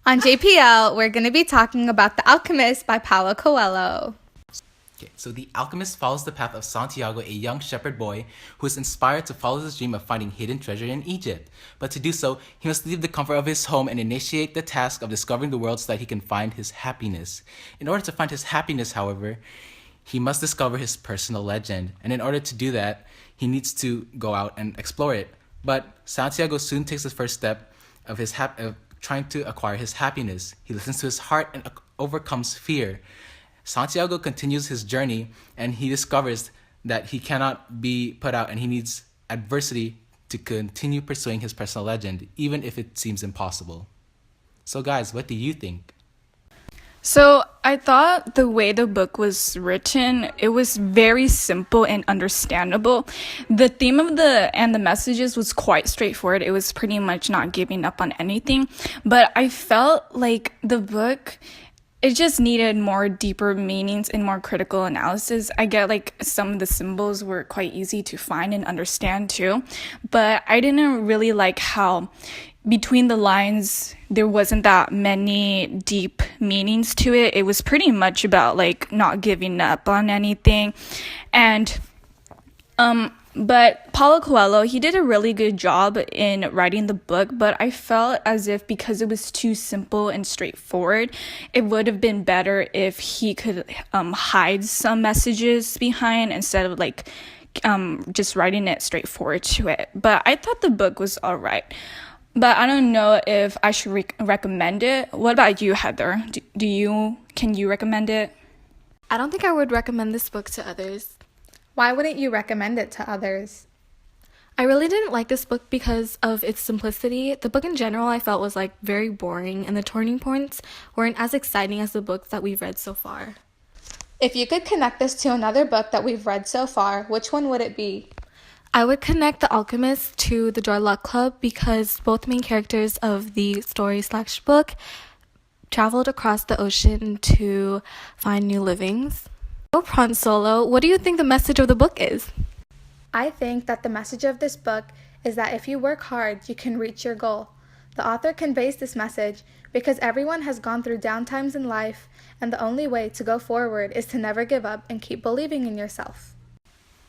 On JPL, we're going to be talking about The Alchemist by Paulo Coelho. Okay, so The Alchemist follows the path of Santiago, a young shepherd boy who is inspired to follow his dream of finding hidden treasure in Egypt. But to do so, he must leave the comfort of his home and initiate the task of discovering the world so that he can find his happiness. In order to find his happiness, however, he must discover his personal legend. And in order to do that, he needs to go out and explore it. But Santiago soon takes the first step of trying to acquire his happiness. He listens to his heart and overcomes fear. Santiago continues his journey and he discovers that he cannot be put out and he needs adversity to continue pursuing his personal legend, even if it seems impossible. So guys, what do you think? So I thought the way the book was written, it was very simple and understandable. The theme of the messages was quite straightforward. It was pretty much not giving up on anything. But I felt like the book, it just needed more deeper meanings and more critical analysis. I get like some of the symbols were quite easy to find and understand too. But I didn't really like how between the lines, there wasn't that many deep meanings to it. It was pretty much about like not giving up on anything. And, but Paulo Coelho, he did a really good job in writing the book, but I felt as if because it was too simple and straightforward, it would have been better if he could hide some messages behind instead of like just writing it straightforward to it. But I thought the book was all right. But I don't know if I should recommend it. What about you, Heather? Can you recommend it? I don't think I would recommend this book to others. Why wouldn't you recommend it to others? I really didn't like this book because of its simplicity. The book in general I felt was like very boring, and the turning points weren't as exciting as the books that we've read so far. If you could connect this to another book that we've read so far, which one would it be? I would connect The Alchemist to The Door Luck Club because both main characters of the story/book traveled across the ocean to find new livings. So, Prawn Solo, what do you think the message of the book is? I think that the message of this book is that if you work hard, you can reach your goal. The author conveys this message because everyone has gone through down times in life, and the only way to go forward is to never give up and keep believing in yourself.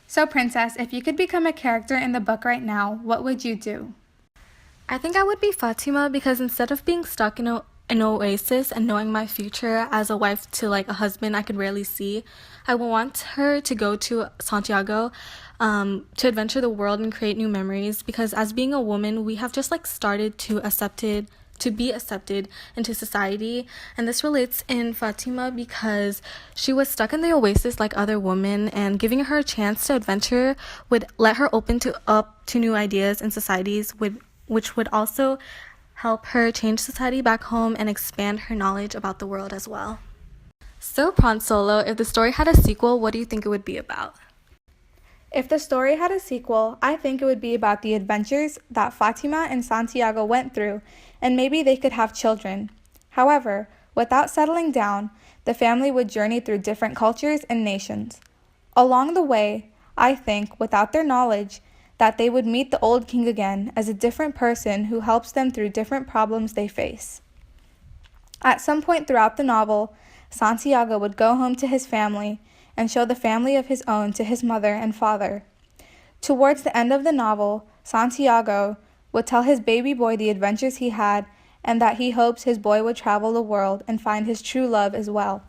So, Princess, if you could become a character in the book right now, what would you do? I think I would be Fatima because instead of being stuck in an oasis and knowing my future as a wife to like a husband I could rarely see, I would want her to go to Santiago to adventure the world and create new memories, because as being a woman, we have just like started to be accepted into society. And this relates in Fatima because she was stuck in the oasis like other women, and giving her a chance to adventure would let her up to new ideas and societies, which would also help her change society back home and expand her knowledge about the world as well. So, Prawn Solo, if the story had a sequel, what do you think it would be about? If the story had a sequel, I think it would be about the adventures that Fatima and Santiago went through, and maybe they could have children. However, without settling down, the family would journey through different cultures and nations. Along the way, I think, without their knowledge, that they would meet the old king again as a different person who helps them through different problems they face. At some point throughout the novel, Santiago would go home to his family and show the family of his own to his mother and father. Towards the end of the novel, Santiago would tell his baby boy the adventures he had and that he hopes his boy would travel the world and find his true love as well.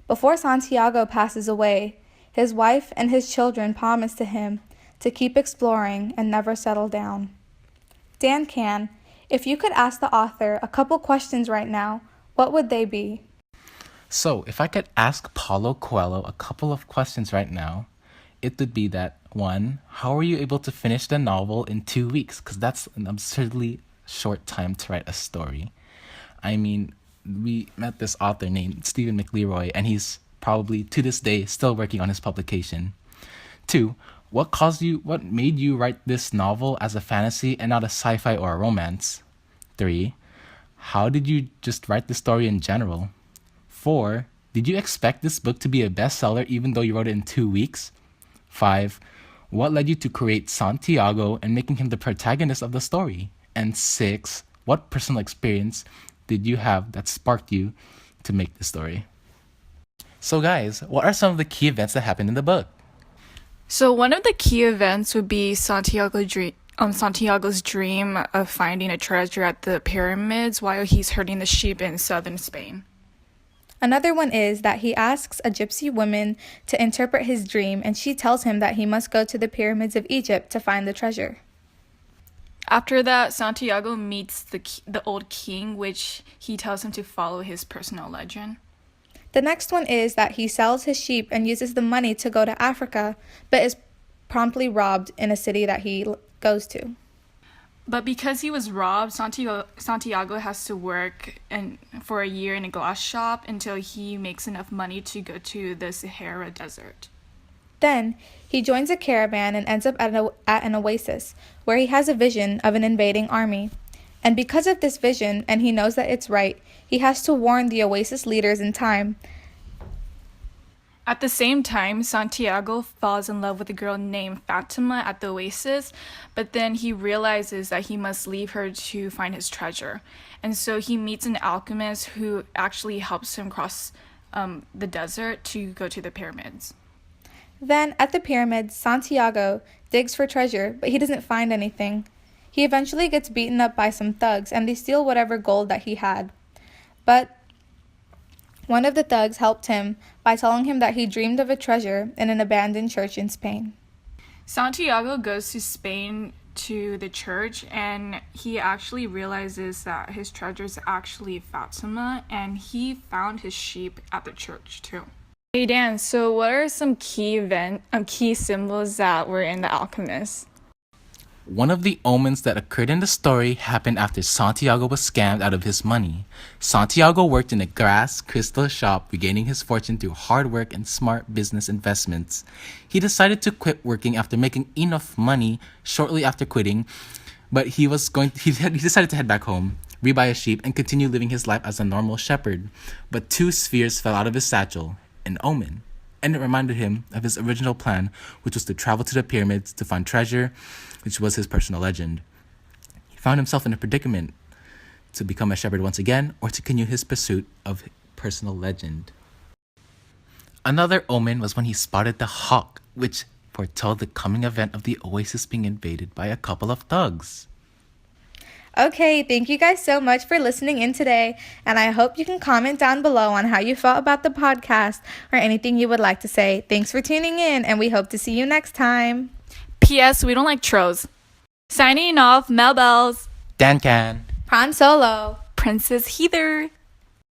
Before Santiago passes away, his wife and his children promise to him to keep exploring and never settle down. Dan Can, if you could ask the author a couple questions right now, what would they be? So, if I could ask Paulo Coelho a couple of questions right now, it would be that, one, how were you able to finish the novel in 2 weeks? Because that's an absurdly short time to write a story. I mean, we met this author named Stephen McLeroy, and he's probably, to this day, still working on his publication. Two, what made you write this novel as a fantasy and not a sci-fi or a romance? Three, how did you just write the story in general? 4, did you expect this book to be a bestseller even though you wrote it in 2 weeks? 5, what led you to create Santiago and making him the protagonist of the story? And 6, what personal experience did you have that sparked you to make the story? So guys, what are some of the key events that happened in the book? So one of the key events would be Santiago's dream of finding a treasure at the pyramids while he's herding the sheep in southern Spain. Another one is that he asks a gypsy woman to interpret his dream, and she tells him that he must go to the pyramids of Egypt to find the treasure. After that, Santiago meets the old king, which he tells him to follow his personal legend. The next one is that he sells his sheep and uses the money to go to Africa, but is promptly robbed in a city that he goes to. But because he was robbed, Santiago has to work for a year in a glass shop until he makes enough money to go to the Sahara Desert. Then, he joins a caravan and ends up at an oasis, where he has a vision of an invading army. And because of this vision, and he knows that it's right, he has to warn the oasis leaders in time. At the same time, Santiago falls in love with a girl named Fatima at the oasis, but then he realizes that he must leave her to find his treasure. And so he meets an alchemist who actually helps him cross the desert to go to the pyramids. Then, at the pyramids, Santiago digs for treasure, but he doesn't find anything. He eventually gets beaten up by some thugs, and they steal whatever gold that he had. But one of the thugs helped him by telling him that he dreamed of a treasure in an abandoned church in Spain. Santiago goes to Spain to the church, and he actually realizes that his treasure is actually Fatima, and he found his sheep at the church too. Hey Dan, so what are some key symbols that were in The Alchemist? One of the omens that occurred in the story happened after Santiago was scammed out of his money. Santiago worked in a glass crystal shop, regaining his fortune through hard work and smart business investments. He decided to quit working after making enough money shortly after quitting, but he decided to head back home, rebuy a sheep, and continue living his life as a normal shepherd. But two spheres fell out of his satchel, an omen, and it reminded him of his original plan, which was to travel to the pyramids to find treasure, which was his personal legend. He found himself in a predicament to become a shepherd once again, or to continue his pursuit of personal legend. Another omen was when he spotted the hawk, which foretold the coming event of the oasis being invaded by a couple of thugs. Okay, thank you guys so much for listening in today, and I hope you can comment down below on how you felt about the podcast or anything you would like to say. Thanks for tuning in, and we hope to see you next time. P.S. We don't like trolls. Signing off, Mel Bells. Dan Can. Pran Solo. Princess Heather.